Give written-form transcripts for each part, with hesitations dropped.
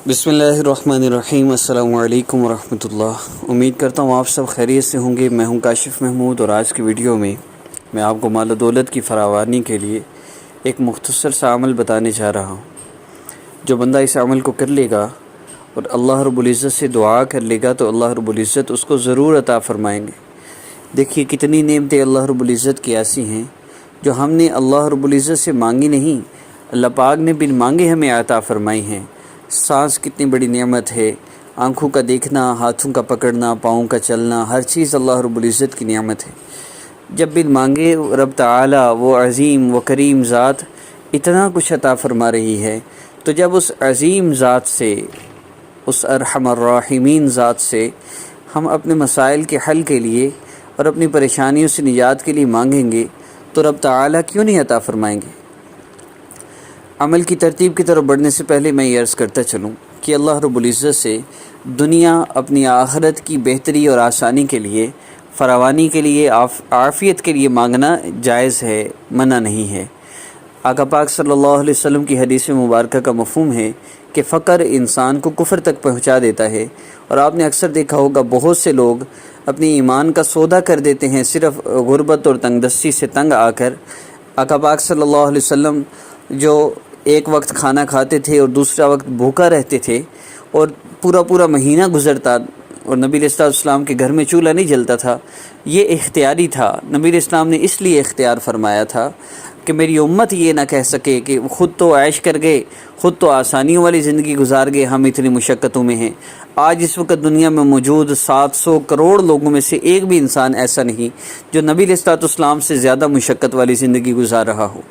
بسم اللہ الرحمن الرحیم۔ السلام علیکم ورحمۃ اللہ۔ امید کرتا ہوں آپ سب خیریت سے ہوں گے۔ میں ہوں کاشف محمود، اور آج کی ویڈیو میں آپ کو مال و دولت کی فراوانی کے لیے ایک مختصر سا عمل بتانے جا رہا ہوں۔ جو بندہ اس عمل کو کر لے گا اور اللہ رب العزت سے دعا کر لے گا تو اللہ رب العزت اس کو ضرور عطا فرمائیں گے۔ دیکھیے کتنی نعمتیں اللہ رب العزت کی ایسی ہیں جو ہم نے اللہ رب العزت سے مانگی نہیں، اللہ پاک نے بن مانگے ہمیں عطا فرمائی ہیں۔ سانس کتنی بڑی نعمت ہے، آنکھوں کا دیکھنا، ہاتھوں کا پکڑنا، پاؤں کا چلنا، ہر چیز اللہ رب العزت کی نعمت ہے۔ جب بن مانگے رب تعالی وہ عظیم و کریم ذات اتنا کچھ عطا فرما رہی ہے، تو جب اس عظیم ذات سے، اس ارحم الراحمین ذات سے ہم اپنے مسائل کے حل کے لیے اور اپنی پریشانیوں سے نجات کے لیے مانگیں گے تو رب تعالی کیوں نہیں عطا فرمائیں گے؟ عمل کی ترتیب کی طرف بڑھنے سے پہلے میں یہ عرض کرتا چلوں کہ اللہ رب العزت سے دنیا اپنی آخرت کی بہتری اور آسانی کے لیے، فراوانی کے لیے، عافیت کے لیے مانگنا جائز ہے، منع نہیں ہے۔ آقا پاک صلی اللہ علیہ وسلم کی حدیث مبارکہ کا مفہوم ہے کہ فقر انسان کو کفر تک پہنچا دیتا ہے، اور آپ نے اکثر دیکھا ہوگا بہت سے لوگ اپنی ایمان کا سودا کر دیتے ہیں صرف غربت اور تنگ دستی سے تنگ آ کر۔ آقا پاک صلی اللہ علیہ وسلم جو ایک وقت کھانا کھاتے تھے اور دوسرا وقت بھوکا رہتے تھے، اور پورا مہینہ گزرتا اور نبی علیہ السلام کے گھر میں چولہا نہیں جلتا تھا، یہ اختیاری تھا۔ نبی علیہ السلام نے اس لیے اختیار فرمایا تھا کہ میری امت یہ نہ کہہ سکے کہ خود تو عیش کر گئے، خود تو آسانیوں والی زندگی گزار گئے، ہم اتنی مشقتوں میں ہیں۔ آج اس وقت دنیا میں موجود 700 کروڑ لوگوں میں سے ایک بھی انسان ایسا نہیں جو نبی علیہ السلام سے زیادہ مشقت والی زندگی گزار رہا ہو۔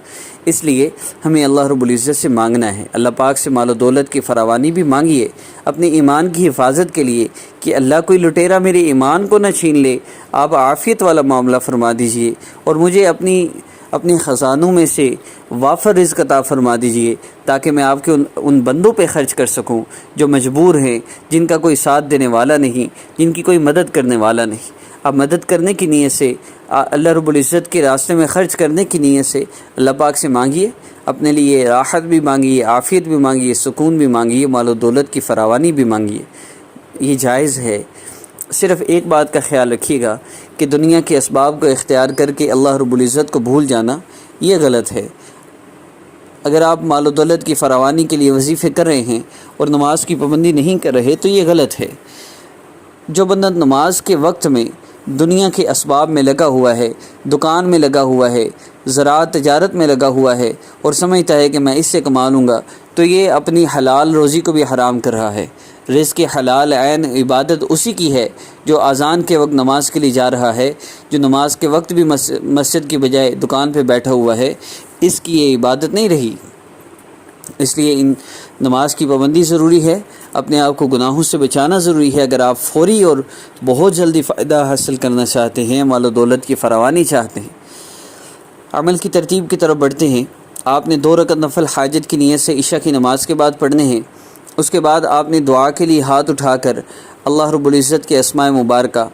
اس لیے ہمیں اللہ رب العزت سے مانگنا ہے، اللہ پاک سے مال و دولت کی فراوانی بھی مانگیے اپنے ایمان کی حفاظت کے لیے کہ اللہ کوئی لٹیرا میرے ایمان کو نہ چھین لے۔ آپ عافیت والا معاملہ فرما دیجئے اور مجھے اپنے خزانوں میں سے وافر رزق عطا فرما دیجئے، تاکہ میں آپ کے ان بندوں پہ خرچ کر سکوں جو مجبور ہیں، جن کا کوئی ساتھ دینے والا نہیں، جن کی کوئی مدد کرنے والا نہیں۔ اب مدد کرنے کی نیت سے، اللہ رب العزت کے راستے میں خرچ کرنے کی نیت سے اللہ پاک سے مانگیے، اپنے لیے راحت بھی مانگیے، عافیت بھی مانگیے، سکون بھی مانگیے، مال و دولت کی فراوانی بھی مانگیے۔ یہ جائز ہے۔ صرف ایک بات کا خیال رکھیے گا کہ دنیا کے اسباب کو اختیار کر کے اللہ رب العزت کو بھول جانا یہ غلط ہے۔ اگر آپ مال و دولت کی فراوانی کے لیے وظیفے کر رہے ہیں اور نماز کی پابندی نہیں کر رہے تو یہ غلط ہے۔ جو بندہ نماز کے وقت میں دنیا کے اسباب میں لگا ہوا ہے، دکان میں لگا ہوا ہے، زراعت تجارت میں لگا ہوا ہے اور سمجھتا ہے کہ میں اس سے کما لوں گا، تو یہ اپنی حلال روزی کو بھی حرام کر رہا ہے۔ رزق حلال عین عبادت اسی کی ہے جو اذان کے وقت نماز کے لیے جا رہا ہے، جو نماز کے وقت بھی مسجد کی بجائے دکان پہ بیٹھا ہوا ہے، اس کی یہ عبادت نہیں رہی۔ اس لیے نماز کی پابندی ضروری ہے، اپنے آپ کو گناہوں سے بچانا ضروری ہے۔ اگر آپ فوری اور بہت جلدی فائدہ حاصل کرنا چاہتے ہیں، مال و دولت کی فراوانی چاہتے ہیں، عمل کی ترتیب کی طرف بڑھتے ہیں۔ آپ نے 2 رکعت نفل حاجت کی نیت سے عشاء کی نماز کے بعد پڑھنے ہیں۔ اس کے بعد آپ نے دعا کے لیے ہاتھ اٹھا کر اللہ رب العزت کے اسماء مبارکہ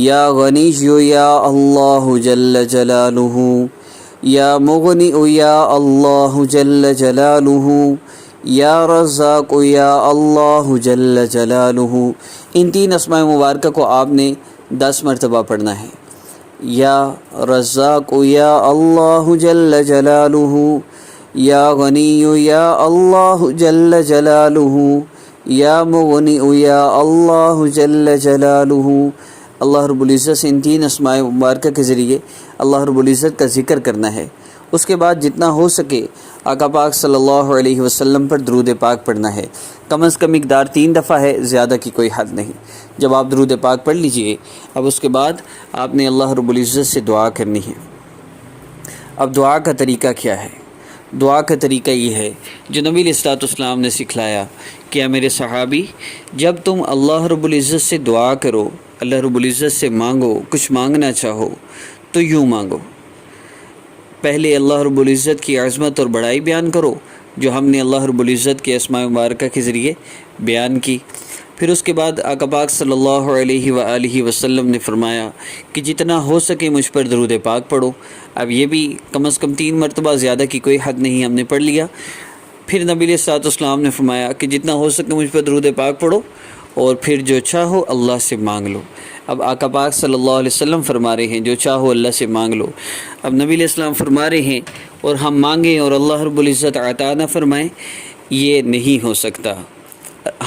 یا غنی یا اللہ جل جلالہ، یا مغنی یا اللہ جل جلالہ، یا رزاق یا اللہ جل جلالہ، ان 3 اسماء مبارکہ کو آپ نے 10 مرتبہ پڑھنا ہے۔ یا رزاق یا اللہ جل جلالہ، یا غنی یا اللہ جل جلالہ، یا مغنی یا اللہ جل جلالہ۔ اللہ رب العزت سے ان 3 اسماء مبارکہ کے ذریعے اللہ رب العزت کا ذکر کرنا ہے۔ اس کے بعد جتنا ہو سکے آقا پاک صلی اللہ علیہ وسلم پر درود پاک پڑھنا ہے۔ کم از کم مقدار 3 دفعہ ہے، زیادہ کی کوئی حد نہیں۔ جب آپ درود پاک پڑھ لیجئے، اب اس کے بعد آپ نے اللہ رب العزت سے دعا کرنی ہے۔ اب دعا کا طریقہ کیا ہے؟ دعا کا طریقہ یہ ہے جو نبی علیہ السلام نے سکھلایا کہ میرے صحابی، جب تم اللہ رب العزت سے دعا کرو، اللہ رب العزت سے مانگو، کچھ مانگنا چاہو تو یوں مانگو۔ پہلے اللہ رب العزت کی عظمت اور بڑائی بیان کرو جو ہم نے اللہ رب العزت کے اسماء مبارکہ کے ذریعے بیان کی۔ پھر اس کے بعد آقا پاک صلی اللہ علیہ وآلہ وسلم نے فرمایا کہ جتنا ہو سکے مجھ پر درود پاک پڑھو۔ اب یہ بھی کم از کم 3 مرتبہ، زیادہ کی کوئی حد نہیں، ہم نے پڑھ لیا۔ پھر نبی علیہ الصلوۃ والسلام نے فرمایا کہ جتنا ہو سکے مجھ پر درود پاک پڑھو اور پھر جو چاہو اللہ سے مانگ لو۔ اب آقا پاک صلی اللہ علیہ وسلم فرما رہے ہیں جو چاہو اللہ سے مانگ لو۔ اب نبی علیہ السلام فرما رہے ہیں اور ہم مانگیں اور اللہ رب العزت عطا نہ فرمائیں، یہ نہیں ہو سکتا۔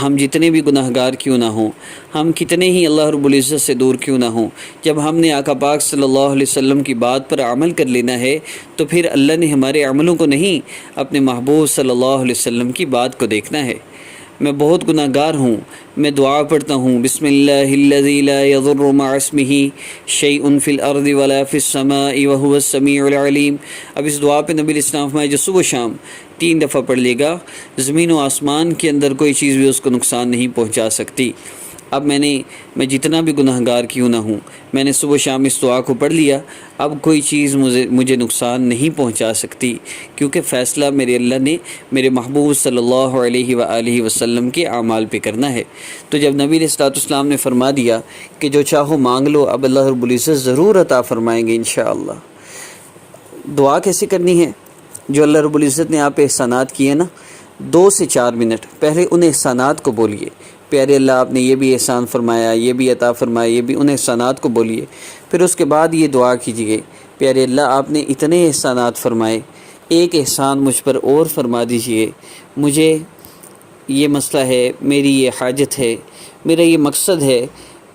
ہم جتنے بھی گناہ گار کیوں نہ ہوں، ہم کتنے ہی اللہ رب العزت سے دور کیوں نہ ہوں، جب ہم نے آقا پاک صلی اللہ علیہ وسلم کی بات پر عمل کر لینا ہے تو پھر اللہ نے ہمارے عملوں کو نہیں، اپنے محبوب صلی اللہ علیہ وسلم کی بات کو دیکھنا ہے۔ میں بہت گناہ گار ہوں، میں دعا پڑھتا ہوں بسم اللہ الذی لا یضر مع اسمہ شیء فی الارض ولا فی السماء وهو السمیع العلیم۔ اب اس دعا پہ نبی علیہ السلام فرمائے جو صبح شام 3 دفعہ پڑھ لے گا، زمین و آسمان کے اندر کوئی چیز بھی اس کو نقصان نہیں پہنچا سکتی۔ اب میں جتنا بھی گناہ گار کیوں نہ ہوں، میں نے صبح شام اس دعا کو پڑھ لیا، اب کوئی چیز مجھے نقصان نہیں پہنچا سکتی، کیونکہ فیصلہ میرے اللہ نے میرے محبوب صلی اللہ علیہ وآلہ وسلم کے اعمال پہ کرنا ہے۔ تو جب نبی علیہ الصلوۃ والسلام نے فرما دیا کہ جو چاہو مانگ لو، اب اللہ رب العزت ضرور عطا فرمائیں گے انشاءاللہ۔ دعا کیسے کرنی ہے؟ جو اللہ رب العزت نے آپ پہ احسانات کیے نا، 2 سے 4 منٹ پہلے ان احسانات کو بولیے، پیارے اللہ آپ نے یہ بھی احسان فرمایا، یہ بھی عطا فرمایا، یہ بھی، ان احسانات کو بولیے۔ پھر اس کے بعد یہ دعا کیجیے، پیارے اللہ آپ نے اتنے احسانات فرمائے، ایک احسان مجھ پر اور فرما دیجئے، مجھے یہ مسئلہ ہے، میری یہ حاجت ہے، میرا یہ مقصد ہے،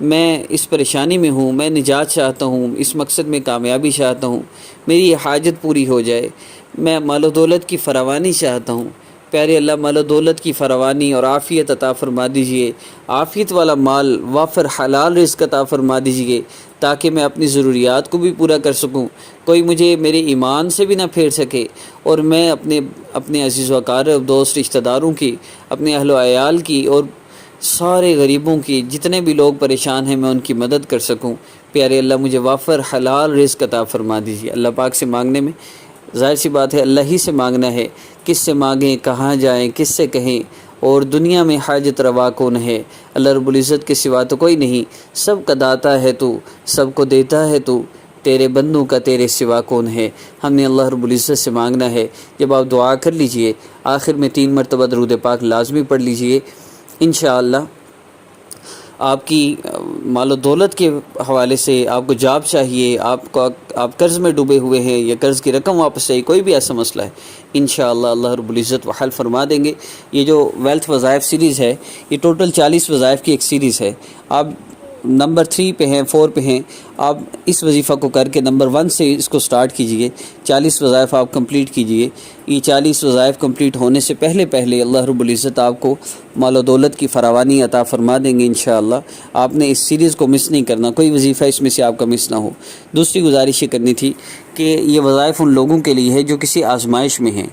میں اس پریشانی میں ہوں، میں نجات چاہتا ہوں، اس مقصد میں کامیابی چاہتا ہوں، میری یہ حاجت پوری ہو جائے، میں مال و دولت کی فراوانی چاہتا ہوں، پیارے اللہ مال و دولت کی فراوانی اور عافیت عطا فرما دیجئے، عافیت والا مال، وافر حلال رزق عطا فرما دیجئے، تاکہ میں اپنی ضروریات کو بھی پورا کر سکوں، کوئی مجھے میرے ایمان سے بھی نہ پھیر سکے، اور میں اپنے عزیز و اقارب، دوست، رشتہ داروں کی، اپنے اہل و عیال کی اور سارے غریبوں کی، جتنے بھی لوگ پریشان ہیں میں ان کی مدد کر سکوں۔ پیارے اللہ مجھے وافر حلال رزق عطا فرما دیجئے۔ اللہ پاک سے مانگنے میں ظاہر سی بات ہے اللہ ہی سے مانگنا ہے، کس سے مانگیں، کہاں جائیں، کس سے کہیں، اور دنیا میں حاجت روا کون ہے؟ اللہ رب العزت کے سوا تو کوئی نہیں، سب کا داتا ہے تو، سب کو دیتا ہے تو، تیرے بندوں کا تیرے سوا کون ہے؟ ہم نے اللہ رب العزت سے مانگنا ہے۔ جب آپ دعا کر لیجئے، آخر میں 3 مرتبہ درود پاک لازمی پڑھ لیجئے، انشاءاللہ آپ کی مال و دولت کے حوالے سے، آپ کو جاب چاہیے، آپ قرض میں ڈوبے ہوئے ہیں یا قرض کی رقم واپس چاہیے، کوئی بھی ایسا مسئلہ ہے، انشاءاللہ اللہ رب العزت وہ حل فرما دیں گے۔ یہ جو ویلتھ وظائف سیریز ہے، یہ ٹوٹل 40 وظائف کی ایک سیریز ہے۔ آپ نمبر 3 پہ ہیں، 4 پہ ہیں، آپ اس وظیفہ کو کر کے نمبر 1 سے اس کو سٹارٹ کیجئے، 40 وظائف آپ کمپلیٹ کیجئے۔ یہ 40 وظائف کمپلیٹ ہونے سے پہلے اللہ رب العزت آپ کو مال و دولت کی فراوانی عطا فرما دیں گے انشاءاللہ۔ آپ نے اس سیریز کو مس نہیں کرنا، کوئی وظیفہ اس میں سے آپ کا مس نہ ہو۔ دوسری گزارش یہ کرنی تھی کہ یہ وظائف ان لوگوں کے لیے ہے جو کسی آزمائش میں ہیں،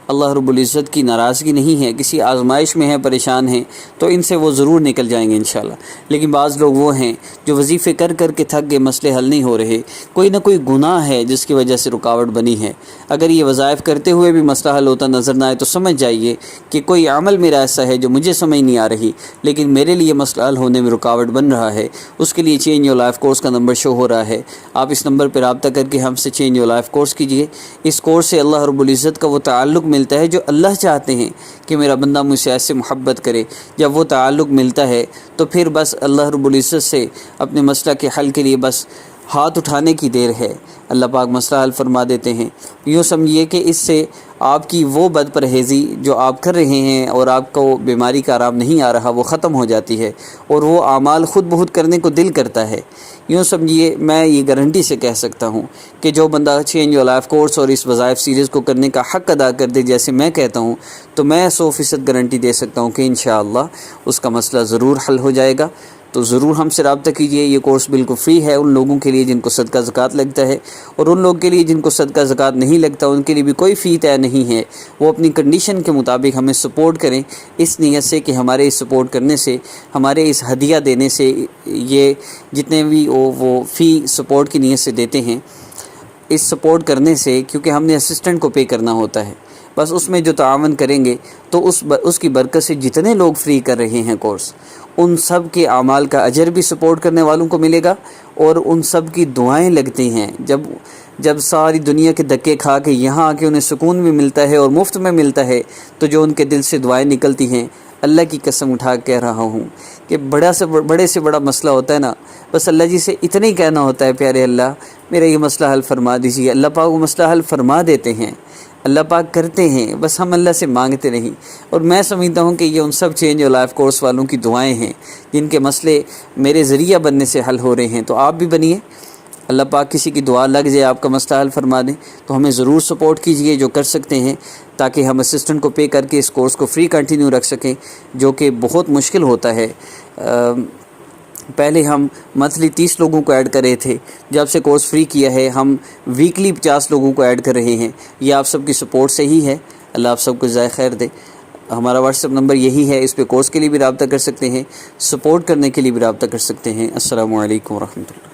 اللہ رب العزت کی ناراضگی نہیں ہے، کسی آزمائش میں ہیں، پریشان ہیں، تو ان سے وہ ضرور نکل جائیں گے انشاءاللہ۔ لیکن بعض لوگ وہ ہیں جو وظیفے کر کے تھک گئے، مسئلے حل نہیں ہو رہے، کوئی نہ کوئی گناہ ہے جس کی وجہ سے رکاوٹ بنی ہے۔ اگر یہ وظائف کرتے ہوئے بھی مسئلہ حل ہوتا نظر نہ آئے تو سمجھ جائیے کہ کوئی عمل میرا ایسا ہے جو مجھے سمجھ نہیں آ رہی، لیکن میرے لیے مسئلہ حل ہونے میں رکاوٹ بن رہا ہے۔ اس کے لیے چینج یور لائف کورس کا نمبر شو ہو رہا ہے، آپ اس نمبر پہ رابطہ کر کے ہم سے چینج یور لائف کورس کیجیے۔ اس کورس سے اللہ رب العزت کا وہ تعلق ملتا ہے جو اللہ چاہتے ہیں کہ میرا بندہ مجھ سے ایسے محبت کرے۔ جب وہ تعلق ملتا ہے تو پھر بس اللہ رب العزت سے اپنے مسئلہ کے حل کے لیے بس ہاتھ اٹھانے کی دیر ہے، اللہ پاک مسئلہ حل فرما دیتے ہیں۔ یوں سمجھیے کہ اس سے آپ کی وہ بد پرہیزی جو آپ کر رہے ہیں اور آپ کو بیماری کا آرام نہیں آ رہا، وہ ختم ہو جاتی ہے اور وہ اعمال خود بخود کرنے کو دل کرتا ہے۔ یوں سمجھیے میں یہ گارنٹی سے کہہ سکتا ہوں کہ جو بندہ چینج یور لائف کورس اور اس وظائف سیریز کو کرنے کا حق ادا کر دے جیسے میں کہتا ہوں، تو میں 100% گارنٹی دے سکتا ہوں کہ انشاءاللہ اس کا مسئلہ ضرور حل ہو جائے گا۔ تو ضرور ہم سے رابطہ کیجئے۔ یہ کورس بالکل فری ہے ان لوگوں کے لیے جن کو صدقہ زکوٰۃ لگتا ہے، اور ان لوگوں کے لیے جن کو صدقہ زکوٰۃ نہیں لگتا ان کے لیے بھی کوئی فی طے نہیں ہے۔ وہ اپنی کنڈیشن کے مطابق ہمیں سپورٹ کریں، اس نیت سے کہ ہمارے اس سپورٹ کرنے سے، ہمارے اس ہدیہ دینے سے، یہ جتنے بھی وہ فی سپورٹ کی نیت سے دیتے ہیں، اس سپورٹ کرنے سے، کیونکہ ہم نے اسسٹنٹ کو پے کرنا ہوتا ہے، بس اس میں جو تعاون کریں گے تو اس کی برکت سے جتنے لوگ فری کر رہے ہیں کورس، ان سب کے اعمال کا اجر بھی سپورٹ کرنے والوں کو ملے گا، اور ان سب کی دعائیں لگتی ہیں۔ جب ساری دنیا کے دھکے کھا کے یہاں آ کے انہیں سکون بھی ملتا ہے اور مفت میں ملتا ہے، تو جو ان کے دل سے دعائیں نکلتی ہیں، اللہ کی قسم اٹھا کے کہہ رہا ہوں کہ بڑے سے بڑا مسئلہ ہوتا ہے نا، بس اللہ جی سے اتنا ہی کہنا ہوتا ہے، پیارے اللہ میرا یہ مسئلہ حل فرما دیجیے۔ اللہ پاک وہ مسئلہ حل فرما دیتے ہیں، اللہ پاک کرتے ہیں، بس ہم اللہ سے مانگتے نہیں۔ اور میں سمجھتا ہوں کہ یہ ان سب چینج اور لائف کورس والوں کی دعائیں ہیں جن کے مسئلے میرے ذریعہ بننے سے حل ہو رہے ہیں۔ تو آپ بھی بنیے، اللہ پاک کسی کی دعا لگ جائے، آپ کا مسئلہ حل فرما دیں، تو ہمیں ضرور سپورٹ کیجئے جو کر سکتے ہیں، تاکہ ہم اسسٹنٹ کو پے کر کے اس کورس کو فری کنٹینیو رکھ سکیں، جو کہ بہت مشکل ہوتا ہے۔ پہلے ہم منتھلی 30 لوگوں کو ایڈ کر رہے تھے، جب سے کورس فری کیا ہے ہم ویکلی 50 لوگوں کو ایڈ کر رہے ہیں۔ یہ آپ سب کی سپورٹ سے ہی ہے، اللہ آپ سب کو جزائے خیر دے۔ ہمارا واٹس ایپ نمبر یہی ہے، اس پہ کورس کے لیے بھی رابطہ کر سکتے ہیں، سپورٹ کرنے کے لیے بھی رابطہ کر سکتے ہیں۔ السلام علیکم ورحمۃ اللہ۔